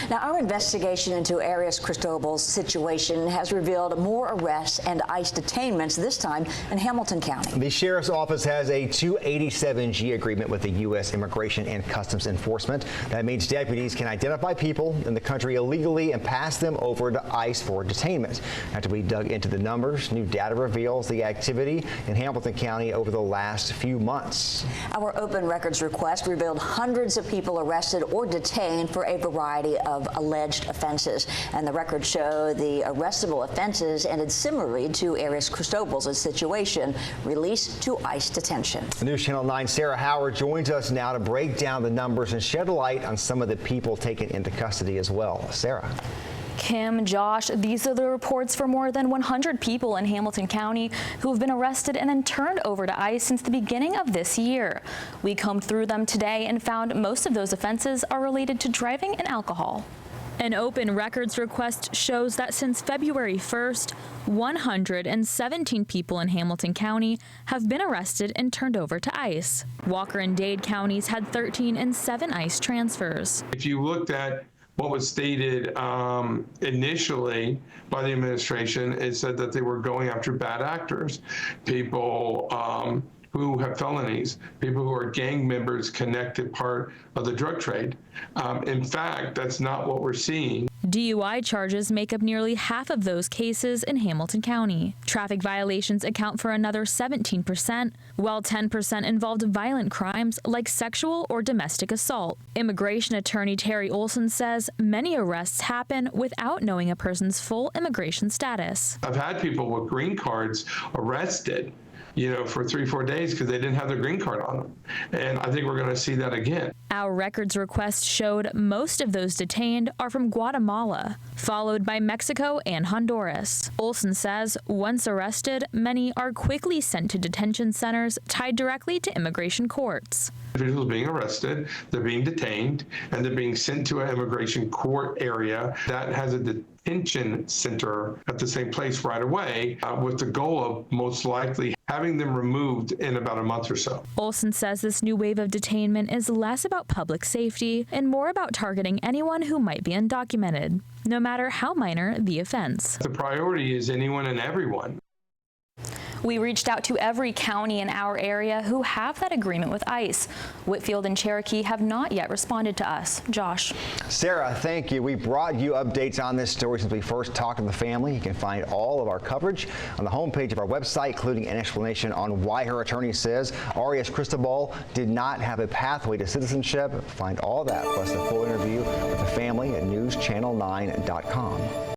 Now, our investigation into Arias Cristobal's situation has revealed more arrests and ICE detainments, this time in Hamilton County. The sheriff's office has a 287G agreement with the U.S. Immigration and Customs Enforcement. That means deputies can identify people in the country illegally and pass them over to ICE for detainment. After we dug into the numbers, new data reveals the activity in Hamilton County over the last few months. Our open records request revealed hundreds of people arrested or detained for a variety of alleged offenses, and the records show the arrestable offenses ended similarly to Arias Cristobal's situation, released to ICE detention. News Channel 9 Sarah Howard joins us now to break down the numbers and shed light on some of the people taken into custody as well. Sarah. Kim, Josh, these are the reports for more than 100 people in Hamilton County who have been arrested and then turned over to ICE since the beginning of this year. We combed through them today and found most of those offenses are related to driving and alcohol. An open records request shows that since February 1st, 117 people in Hamilton County have been arrested and turned over to ICE. Walker and Dade counties had 13 and 7 ICE transfers. If you looked at what was stated initially by the administration, it said that they were going after bad actors, people who have felonies, people who are gang members connected part of the drug trade. In fact, that's not what we're seeing. DUI charges make up nearly half of those cases in Hamilton County. Traffic violations account for another 17%, while 10% involved violent crimes like sexual or domestic assault. Immigration attorney Terry Olson says many arrests happen without knowing a person's full immigration status. I've had people with green cards arrested, for 3-4 days because they didn't have their green card on them. And I think we're going to see that again. Our records request showed most of those detained are from Guatemala, followed by Mexico and Honduras. Olson says once arrested, many are quickly sent to detention centers tied directly to immigration courts. Individuals being arrested, they're being detained, and they're being sent to an immigration court area that has a detention center at the same place right away, with the goal of most likely having them removed in about a month or so. Olson says this new wave of detainment is less about public safety and more about targeting anyone who might be undocumented, no matter how minor the offense. The priority is anyone and everyone. We reached out to every county in our area who have that agreement with ICE. Whitfield and Cherokee have not yet responded to us. Josh. Sarah, thank you. We brought you updates on this story since we first talked to the family. You can find all of our coverage on the homepage of our website, including an explanation on why her attorney says Arias Cristobal did not have a pathway to citizenship. Find all that plus the full interview with the family at newschannel9.com.